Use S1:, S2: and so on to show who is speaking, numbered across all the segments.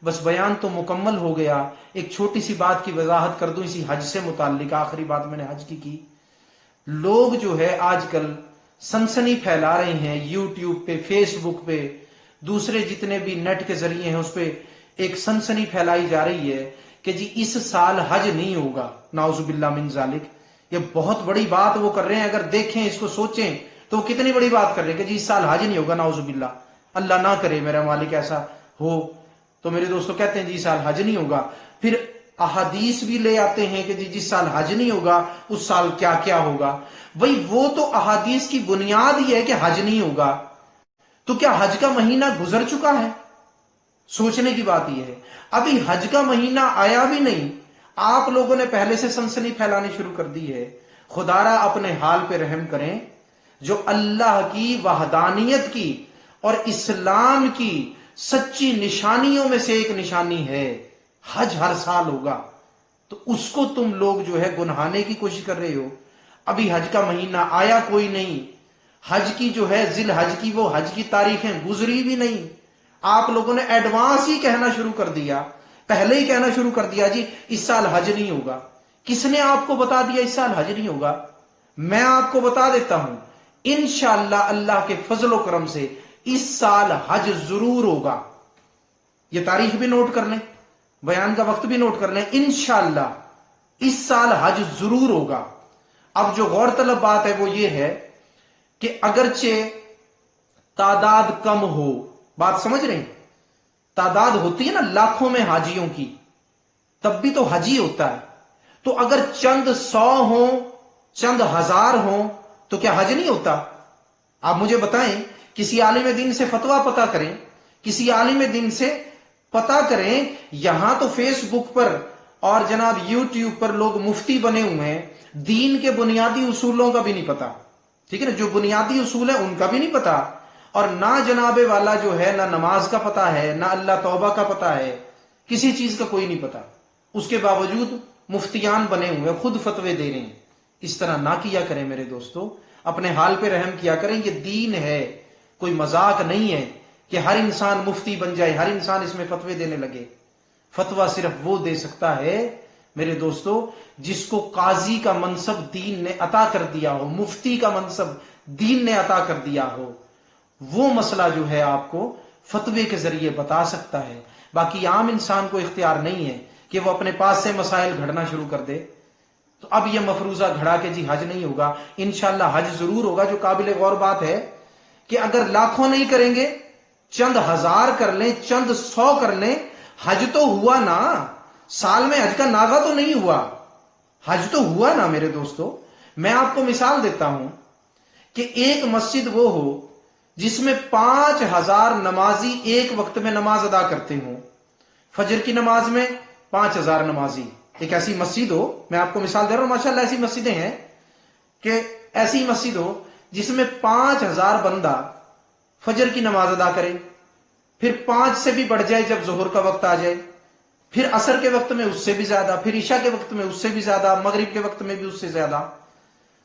S1: بس بیان تو مکمل ہو گیا. ایک چھوٹی سی بات کی وضاحت کر دوں اسی حج سے متعلق. آخری بات میں نے حج کی. لوگ جو ہے آج کل سنسنی پھیلا رہے ہیں یوٹیوب پہ، فیس بک پہ، دوسرے جتنے بھی نیٹ کے ذریعے ہیں اس پہ ایک سنسنی پھیلائی جا رہی ہے کہ جی اس سال حج نہیں ہوگا. نعوذ باللہ من ذالک. یہ بہت بڑی بات وہ کر رہے ہیں. اگر دیکھیں اس کو سوچیں تو وہ کتنی بڑی بات کر رہے ہیں کہ جی اس سال حج نہیں ہوگا. نعوذ باللہ، اللہ نہ کرے میرا مالک ایسا ہو. تو میرے دوستو کہتے ہیں جی اس سال حج نہیں ہوگا. پھر احادیث بھی لے آتے ہیں کہ جی جس سال حج نہیں ہوگا اس سال کیا کیا ہوگا. بھئی وہ تو احادیث کی بنیاد ہی ہے کہ حج نہیں ہوگا. تو کیا حج کا مہینہ گزر چکا ہے؟ سوچنے کی بات یہ ہے. ابھی حج کا مہینہ آیا بھی نہیں، آپ لوگوں نے پہلے سے سنسنی پھیلانی شروع کر دی ہے. خدا را اپنے حال پہ رحم کریں. جو اللہ کی وحدانیت کی اور اسلام کی سچی نشانیوں میں سے ایک نشانی ہے، حج ہر سال ہوگا، تو اس کو تم لوگ جو ہے گنہانے کی کوشش کر رہے ہو. ابھی حج کا مہینہ آیا کوئی نہیں. حج کی جو ہے ذی الحج کی وہ حج کی تاریخیں گزری بھی نہیں. آپ لوگوں نے ایڈوانس ہی کہنا شروع کر دیا، پہلے ہی کہنا شروع کر دیا جی اس سال حج نہیں ہوگا. کس نے آپ کو بتا دیا اس سال حج نہیں ہوگا؟ میں آپ کو بتا دیتا ہوں، انشاءاللہ اللہ کے فضل و کرم سے اس سال حج ضرور ہوگا. یہ تاریخ بھی نوٹ کر لیں، بیان کا وقت بھی نوٹ کر لیں. انشاءاللہ اس سال حج ضرور ہوگا. اب جو غور طلب بات ہے وہ یہ ہے کہ اگرچہ تعداد کم ہو، بات سمجھ رہے ہیں؟ تعداد ہوتی ہے نا لاکھوں میں حاجیوں کی، تب بھی تو حج ہی ہوتا ہے. تو اگر چند 100 ہوں، چند ہزار ہوں، تو کیا حج نہیں ہوتا؟ آپ مجھے بتائیں، کسی عالم دین سے فتویٰ پتا کریں، کسی عالم دین سے پتا کریں. یہاں تو فیس بک پر اور جناب یوٹیوب پر لوگ مفتی بنے ہوئے ہیں، دین کے بنیادی اصولوں کا بھی نہیں پتا. ٹھیک ہے نا، جو بنیادی اصول ہیں ان کا بھی نہیں پتا. اور نہ جناب والا جو ہے نہ نماز کا پتا ہے، نہ اللہ توبہ کا پتا ہے، کسی چیز کا کوئی نہیں پتا. اس کے باوجود مفتیان بنے ہوئے خود فتوے دے رہے ہیں. اس طرح نہ کیا کریں میرے دوستو، اپنے حال پہ رحم کیا کریں. یہ دین ہے، کوئی مذاق نہیں ہے کہ ہر انسان مفتی بن جائے، ہر انسان اس میں فتوے دینے لگے. فتویٰ صرف وہ دے سکتا ہے میرے دوستو جس کو قاضی کا منصب دین نے عطا کر دیا ہو، مفتی کا منصب دین نے عطا کر دیا ہو. وہ مسئلہ جو ہے آپ کو فتوے کے ذریعے بتا سکتا ہے. باقی عام انسان کو اختیار نہیں ہے کہ وہ اپنے پاس سے مسائل گھڑنا شروع کر دے. تو اب یہ مفروضہ گھڑا کہ جی حج نہیں ہوگا، انشاءاللہ حج ضرور ہوگا. جو قابل غور بات ہے کہ اگر لاکھوں نہیں کریں گے، چند ہزار کر لیں، چند 100 کر لیں، حج تو ہوا نا. سال میں حج کا ناغہ تو نہیں ہوا، حج تو ہوا نا میرے دوستو. میں آپ کو مثال دیتا ہوں کہ ایک مسجد وہ ہو جس میں 5000 نمازی ایک وقت میں نماز ادا کرتے ہوں. فجر کی نماز میں 5000 نمازی، ایک ایسی مسجد ہو، میں آپ کو مثال دے رہا ہوں، ماشاءاللہ ایسی مسجدیں ہیں کہ ایسی مسجد ہو جس میں 5000 بندہ فجر کی نماز ادا کرے، پھر 5 سے بھی بڑھ جائے جب ظہر کا وقت آ جائے، پھر عصر کے وقت میں اس سے بھی زیادہ، پھر عشاء کے وقت میں اس سے بھی زیادہ، مغرب کے وقت میں بھی اس سے زیادہ.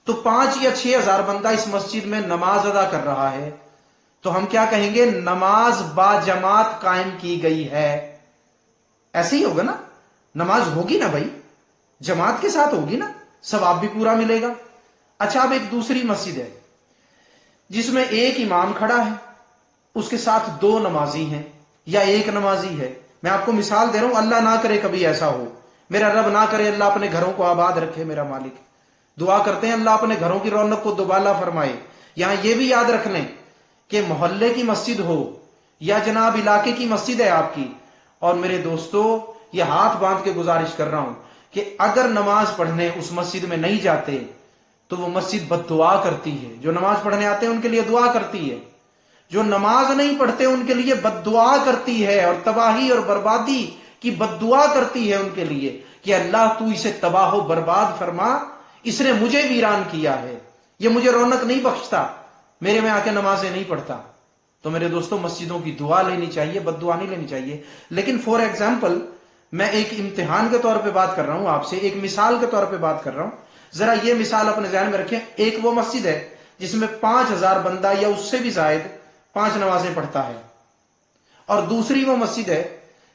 S1: تو 5 یا 6000 بندہ اس مسجد میں نماز ادا کر رہا ہے. تو ہم کیا کہیں گے؟ نماز با جماعت قائم کی گئی ہے. ایسے ہی ہوگا نا، نماز ہوگی نا بھائی، جماعت کے ساتھ ہوگی نا، ثواب بھی پورا ملے گا. اچھا، اب ایک دوسری مسجد ہے جس میں ایک امام کھڑا ہے، اس کے ساتھ 2 نمازی ہیں یا ایک نمازی ہے. میں آپ کو مثال دے رہا ہوں، اللہ نہ کرے کبھی ایسا ہو، میرا رب نہ کرے، اللہ اپنے گھروں کو آباد رکھے میرا مالک. دعا کرتے ہیں اللہ اپنے گھروں کی رونق کو دوبالا فرمائے. یہاں یہ بھی یاد رکھ لیں کہ محلے کی مسجد ہو یا جناب علاقے کی مسجد ہے آپ کی، اور میرے دوستو یہ ہاتھ باندھ کے گزارش کر رہا ہوں کہ اگر نماز پڑھنے اس مسجد میں نہیں جاتے تو وہ مسجد بد دعا کرتی ہے. جو نماز پڑھنے آتے ہیں ان کے لیے دعا کرتی ہے، جو نماز نہیں پڑھتے ان کے لیے بد دعا کرتی ہے، اور تباہی اور بربادی کی بد دعا کرتی ہے ان کے لیے کہ اللہ تو اسے تباہ و برباد فرما، اس نے مجھے ویران کیا ہے، یہ مجھے رونق نہیں بخشتا، میرے میں آ کے نمازیں نہیں پڑھتا. تو میرے دوستوں مسجدوں کی دعا لینی چاہیے، بد دعا نہیں لینی چاہیے. لیکن فور ایگزامپل میں ایک امتحان کے طور پہ بات کر رہا ہوں آپ سے، ایک مثال کے طور پہ بات کر رہا ہوں. ذرا یہ مثال اپنے ذہن میں رکھیں. ایک وہ مسجد ہے جس میں 5000 بندہ یا اس سے بھی زائد 5 نمازیں پڑھتا ہے، اور دوسری وہ مسجد ہے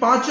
S1: 5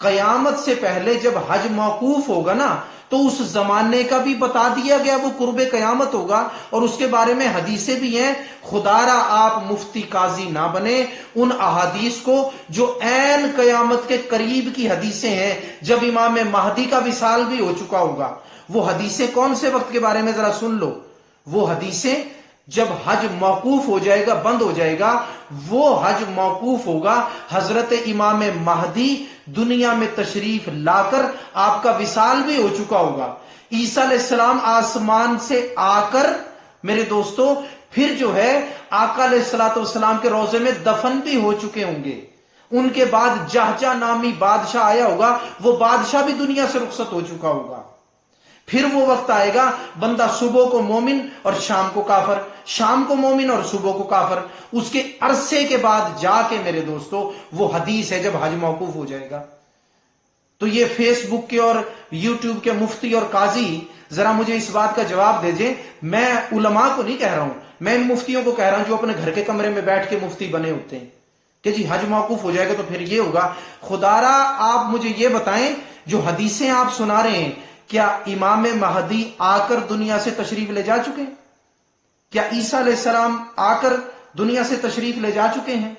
S1: قیامت سے پہلے جب حج موقوف ہوگا نا تو اس زمانے کا بھی بتا دیا گیا، وہ قرب قیامت ہوگا، اور اس کے بارے میں حدیثیں بھی ہیں۔ خدا را آپ مفتی قاضی نہ بنے ان احادیث کو جو عین قیامت کے قریب کی حدیثیں ہیں، جب امام مہدی کا وصال بھی ہو چکا ہوگا۔ وہ حدیثیں کون سے وقت کے بارے میں ذرا سن لو، وہ حدیثیں جب حج موقوف ہو جائے گا، بند ہو جائے گا، وہ حج موقوف ہوگا حضرت امام مہدی دنیا میں تشریف لا کر آپ کا وصال بھی ہو چکا ہوگا، عیسیٰ علیہ السلام آسمان سے آ کر میرے دوستو پھر جو ہے آقا علیہ الصلوۃ والسلام کے روضے میں دفن بھی ہو چکے ہوں گے۔ ان کے بعد جہجہ نامی بادشاہ آیا ہوگا، وہ بادشاہ بھی دنیا سے رخصت ہو چکا ہوگا۔ پھر وہ وقت آئے گا بندہ صبح کو مومن اور شام کو کافر، شام کو مومن اور صبح کو کافر۔ اس کے عرصے کے بعد جا کے میرے دوستو وہ حدیث ہے جب حج موقوف ہو جائے گا۔ تو یہ فیس بک کے اور یوٹیوب کے مفتی اور قاضی ذرا مجھے اس بات کا جواب دے دیں، میں علماء کو نہیں کہہ رہا ہوں، میں ان مفتیوں کو کہہ رہا ہوں جو اپنے گھر کے کمرے میں بیٹھ کے مفتی بنے ہوتے ہیں کہ جی حج موقوف ہو جائے گا تو پھر یہ ہوگا۔ خدارا آپ مجھے یہ بتائیں، جو حدیثیں آپ سنا رہے ہیں کیا امام مہدی آ کر دنیا سے تشریف لے جا چکے ہیں؟ کیا عیسیٰ علیہ السلام آ کر دنیا سے تشریف لے جا چکے ہیں؟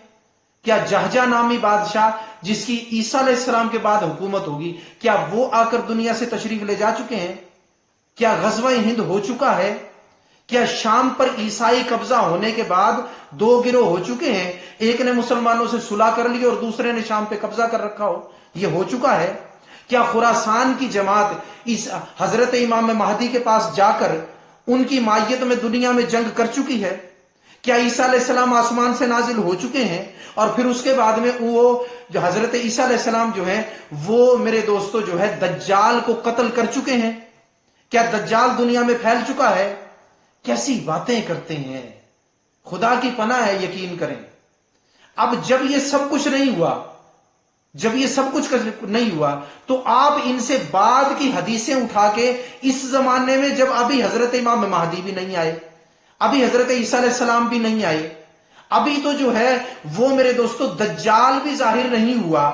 S1: کیا جہجہ نامی بادشاہ جس کی عیسیٰ علیہ السلام کے بعد حکومت ہوگی، کیا وہ آ کر دنیا سے تشریف لے جا چکے ہیں؟ کیا غزوہ ہند ہو چکا ہے؟ کیا شام پر عیسائی قبضہ ہونے کے بعد دو گروہ ہو چکے ہیں، ایک نے مسلمانوں سے صلح کر لی اور دوسرے نے شام پہ قبضہ کر رکھا ہو؟ یہ ہو چکا ہے؟ کیا خراسان کی جماعت اس حضرت امام مہدی کے پاس جا کر ان کی مائیت میں دنیا میں جنگ کر چکی ہے؟ کیا عیسیٰ علیہ السلام آسمان سے نازل ہو چکے ہیں اور پھر اس کے بعد میں وہ جو حضرت عیسیٰ علیہ السلام جو ہیں وہ میرے دوستو جو ہے دجال کو قتل کر چکے ہیں؟ کیا دجال دنیا میں پھیل چکا ہے؟ کیسی باتیں کرتے ہیں، خدا کی پناہ ہے، یقین کریں۔ اب جب یہ سب کچھ نہیں ہوا، جب یہ سب کچھ نہیں ہوا تو آپ ان سے بعد کی حدیثیں اٹھا کے اس زمانے میں جب ابھی حضرت امام مہدی بھی نہیں آئے، ابھی حضرت عیسیٰ علیہ السلام بھی نہیں آئے، ابھی تو جو ہے وہ میرے دوستو دجال بھی ظاہر نہیں ہوا،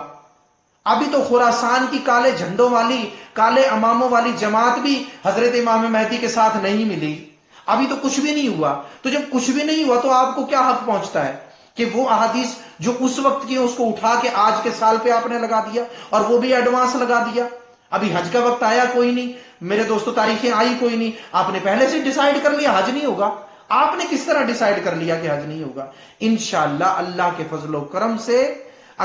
S1: ابھی تو خراسان کی کالے جھنڈوں والی، کالے اماموں والی جماعت بھی حضرت امام مہدی کے ساتھ نہیں ملی، ابھی تو کچھ بھی نہیں ہوا۔ تو جب کچھ بھی نہیں ہوا تو آپ کو کیا حق پہنچتا ہے کہ وہ احادیث جو اس وقت کی اس کو اٹھا کے آج کے سال پہ آپ نے لگا دیا، اور وہ بھی ایڈوانس لگا دیا؟ ابھی حج کا وقت آیا کوئی نہیں میرے دوستو، تاریخیں آئی کوئی نہیں، آپ نے پہلے سے ڈیسائیڈ کر لیا حج نہیں ہوگا۔ آپ نے کس طرح ڈیسائیڈ کر لیا کہ حج نہیں ہوگا؟ انشاءاللہ اللہ کے فضل و کرم سے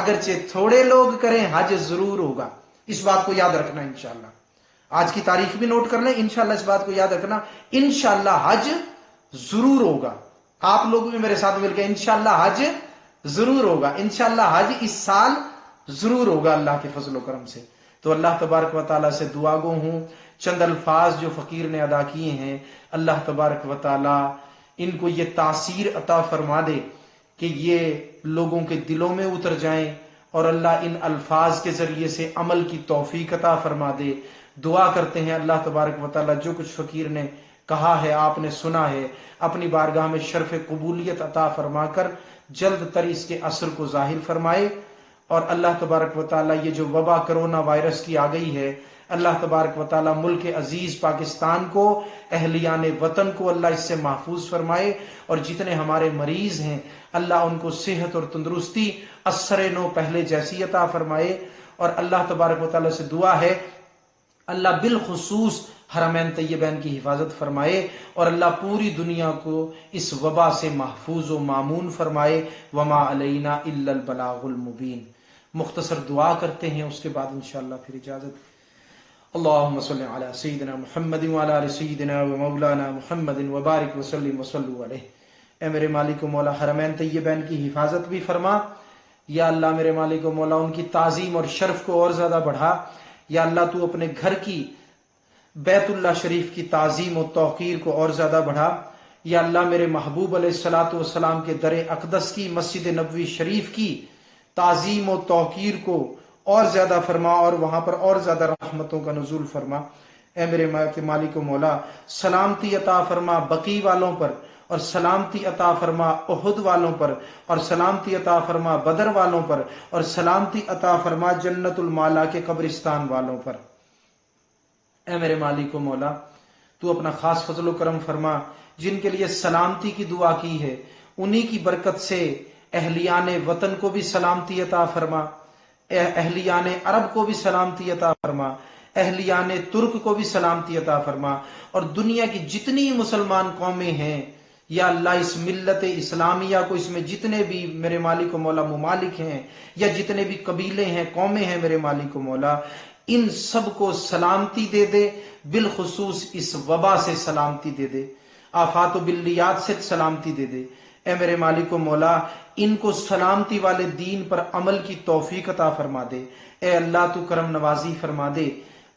S1: اگرچہ تھوڑے لوگ کریں حج ضرور ہوگا، اس بات کو یاد رکھنا۔ انشاءاللہ آج کی تاریخ بھی نوٹ کر لیں، انشاءاللہ اس بات کو یاد رکھنا، انشاءاللہ حج ضرور ہوگا۔ آپ لوگ بھی میرے ساتھ مل کے انشاءاللہ حج ضرور ہوگا، انشاءاللہ حج اس سال ضرور ہوگا اللہ کے فضل و کرم سے۔ تو اللہ تبارک و تعالیٰ سے دعا گو ہوں، چند الفاظ جو فقیر نے ادا کیے ہیں، اللہ تبارک و تعالیٰ ان کو یہ تاثیر عطا فرما دے کہ یہ لوگوں کے دلوں میں اتر جائیں، اور اللہ ان الفاظ کے ذریعے سے عمل کی توفیق عطا فرما دے۔ دعا کرتے ہیں اللہ تبارک و تعالیٰ جو کچھ فقیر نے کہا ہے، آپ نے سنا ہے، اپنی بارگاہ میں شرف قبولیت عطا فرما کر جلد تر اس کے اثر کو ظاہر فرمائے، اور اللہ تبارک و تعالیٰ یہ جو وبا کرونا وائرس کی آ گئی ہے، اللہ تبارک و تعالیٰ ملک عزیز پاکستان کو، اہلیان وطن کو اللہ اس سے محفوظ فرمائے، اور جتنے ہمارے مریض ہیں اللہ ان کو صحت اور تندرستی اثر نو پہلے جیسی عطا فرمائے۔ اور اللہ تبارک و تعالیٰ سے دعا ہے اللہ بالخصوص حرمین طیبین کی حفاظت فرمائے، اور اللہ پوری دنیا کو اس وبا سے محفوظ و مامون فرمائے۔ وما علینا الا البلاغ المبین۔ مختصر دعا کرتے ہیں، اس کے بعد انشاءاللہ پھر اجازت۔ اللہم صلی علی سیدنا محمد وعلی آل سیدنا و مولانا محمد وبارک وسلم وصلوا علیہ۔ اے میرے مالک و مولا، حرمین طیبین کی حفاظت بھی فرما، یا اللہ میرے مالک و مولا ان کی تعظیم اور شرف کو اور زیادہ بڑھا، یا اللہ تو اپنے گھر کی بیت اللہ شریف کی تعظیم و توقیر کو اور زیادہ بڑھا، یا اللہ میرے محبوب علیہ الصلوۃ والسلام کے در اقدس کی مسجد نبوی شریف کی تعظیم و توقیر کو اور زیادہ فرما، اور وہاں پر اور زیادہ رحمتوں کا نزول فرما۔ اے میرے مالک و مولا سلامتی عطا فرما بقی والوں پر، اور سلامتی عطا فرما احد والوں پر، اور سلامتی عطا فرما بدر والوں پر، اور سلامتی عطا فرما جنت المالا کے قبرستان والوں پر۔ اے میرے مالک و مولا تو اپنا خاص فضل و کرم فرما، جن کے لیے سلامتی کی دعا کی ہے انہی کی برکت سے اہلیان وطن کو بھی سلامتی عطا فرما، اہلیان عرب کو بھی سلامتی عطا فرما، اہلیان ترک کو بھی سلامتی عطا فرما، اور دنیا کی جتنی مسلمان قومیں ہیں یا اللہ اس ملت اسلامیہ کو، اس میں جتنے بھی میرے مالک و مولا ممالک ہیں یا جتنے بھی قبیلے ہیں قومیں ہیں میرے مالک و مولا، ان سب کو سلامتی دے دے، بالخصوص اس وبا سے سلامتی دے دے، آفات و بلیات سے سلامتی دے دے۔ اے میرے مالک و مولا ان کو سلامتی والے دین پر عمل کی توفیق عطا فرما دے۔ اے اللہ تو کرم نوازی فرما دے۔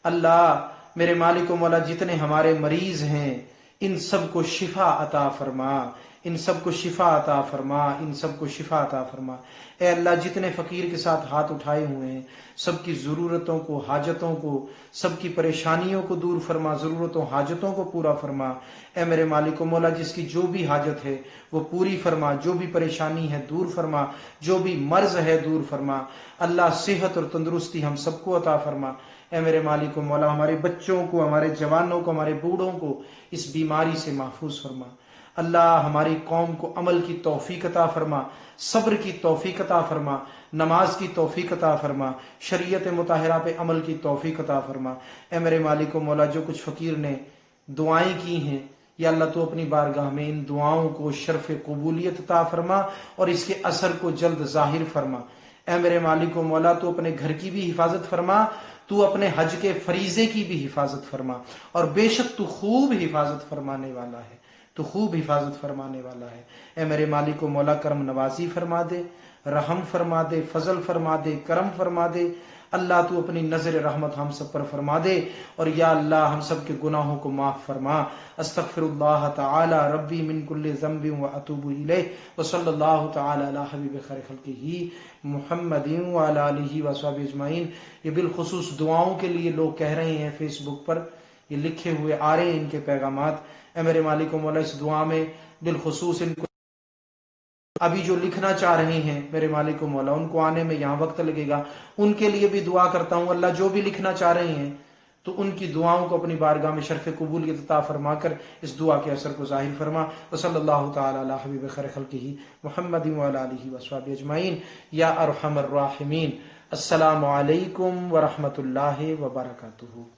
S1: اللہ میرے مالک و مولا جتنے ہمارے مریض ہیں ان سب کو شفا عطا فرما، ان سب کو شفا عطا فرما، ان سب کو شفا عطا فرما۔ اے اللہ جتنے فقیر کے ساتھ ہاتھ اٹھائے ہوئے ہیں سب کی ضرورتوں کو، حاجتوں کو، سب کی پریشانیوں کو دور فرما، ضرورتوں حاجتوں کو پورا فرما۔ اے میرے مالک و مولا جس کی جو بھی حاجت ہے وہ پوری فرما، جو بھی پریشانی ہے دور فرما، جو بھی مرض ہے دور فرما۔ اللہ صحت اور تندرستی ہم سب کو عطا فرما۔ اے میرے مالک و مولا ہمارے بچوں کو، ہمارے جوانوں کو، ہمارے بوڑھوں کو اس بیماری سے محفوظ فرما۔ اللہ ہماری قوم کو عمل کی توفیق عطا فرما، صبر کی توفیق عطا فرما، نماز کی توفیق عطا فرما، شریعت مطہرہ پہ عمل کی توفیق عطا فرما۔ اے میرے مالک و مولا جو کچھ فقیر نے دعائیں کی ہیں یا اللہ تو اپنی بارگاہ میں ان دعاؤں کو شرف قبولیت عطا فرما اور اس کے اثر کو جلد ظاہر فرما۔ اے میرے مالک و مولا تو اپنے گھر کی بھی حفاظت فرما، تو اپنے حج کے فریضے کی بھی حفاظت فرما، اور بے شک تو خوب حفاظت فرمانے والا ہے، تو خوب حفاظت فرمانے والا ہے۔ اے میرے مالک و مولا کرم نوازی فرما دے، رحم فرما دے، فضل فرما دے، کرم فرما دے۔ اللہ تو اپنی نظر رحمت ہم سب پر فرما دے، اور یا اللہ ہم سب کے گناہوں کو معاف فرما۔ استغفر اللہ تعالی ربی من کل ذنب واتوب الیہ، وصلی اللہ تعالی علی حبیب خیر خلقہ محمد وعلی آلہ وصحبہ اجمعین۔ یہ بالخصوص دعاؤں کے لیے لوگ کہہ رہے ہیں فیس بک پر، یہ لکھے ہوئے آ رہے ہیں ان کے پیغامات۔ اے میرے مالک و مولا اس دعا میں بالخصوص ان کو ابھی جو لکھنا چاہ رہے ہیں میرے مالک و مولا ان کو آنے میں یہاں وقت لگے گا، ان کے لیے بھی دعا کرتا ہوں اللہ جو بھی لکھنا چاہ رہے ہیں تو ان کی دعاؤں کو اپنی بارگاہ میں شرف قبولیت عطا فرما کر اس دعا کے اثر کو ظاہر فرما۔ وصلی اللہ تعالی علی حبیب خیر خلقہ محمد وعلی آلہ وصحبہ اجمعین یا ارحم الراحمین۔ السلام علیکم ورحمۃ اللہ وبرکاتہ۔